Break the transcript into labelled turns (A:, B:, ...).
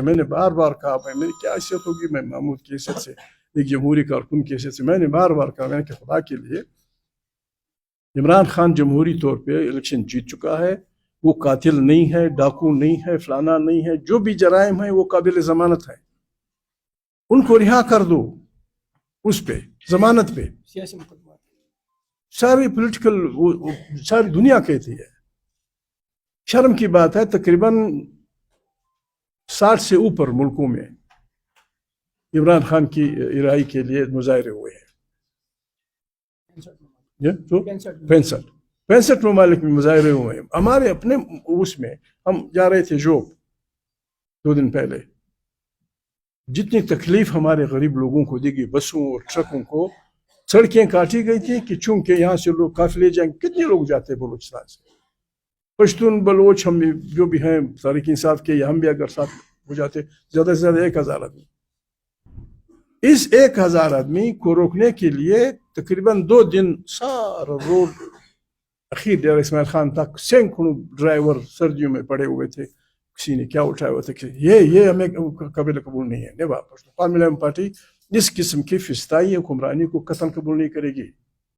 A: میں نے بار بار کہا بھائی میری کیا حیثیت ہوگی، میں محمود کی حیثیت سے، ایک جمہوری کارکن کی حیثیت سے میں نے بار بار کہا، میں نے کہ خدا کے لیے عمران خان جمہوری طور پہ الیکشن جیت چکا ہے، وہ قاتل نہیں ہے، ڈاکو نہیں ہے، فلانا نہیں ہے، جو بھی جرائم ہیں وہ قابل ضمانت ہے، ان کو رہا کر دو، اس پہ ضمانت پہ
B: سیاسی مقدمات
A: ساری پولیٹیکل ساری دنیا کہتی ہے۔ شرم کی بات ہے تقریباً 60 سے اوپر ملکوں میں عمران خان کی رہائی کے لیے مظاہرے ہوئے ہیں، 65 ممالک میں مظاہرے ہوئے ہیں۔ ہمارے اپنے اس میں ہم جا رہے تھے جوب 2 دن پہلے، جتنی تکلیف ہمارے غریب لوگوں کو دی گئی، بسوں اور ٹرکوں کو سڑکیں کاٹی گئی تھی کہ چونکہ یہاں سے لوگ قافلے جائیں، کتنے لوگ جاتے ہیں بلوچستان سے، پشتون بلوچ ہم جو بھی ہیں تحریک انصاف کے، ہم بھی اگر ساتھ ہو جاتے زیادہ سے زیادہ 1000 آدمی، اس 1000 آدمی کو روکنے کے لیے تقریباً 2 دن سارا روڈ اخیر ڈیرہ اسماعیل خان تک سینکڑوں ڈرائیور سردیوں میں پڑے ہوئے تھے، کسی نے کیا اٹھایا ہوا تھا، یہ ہمیں قابل قبول نہیں ہے۔ قومی پارٹی اس قسم کی فسطائی حکمرانی کو قطعاً قبول نہیں کرے گی۔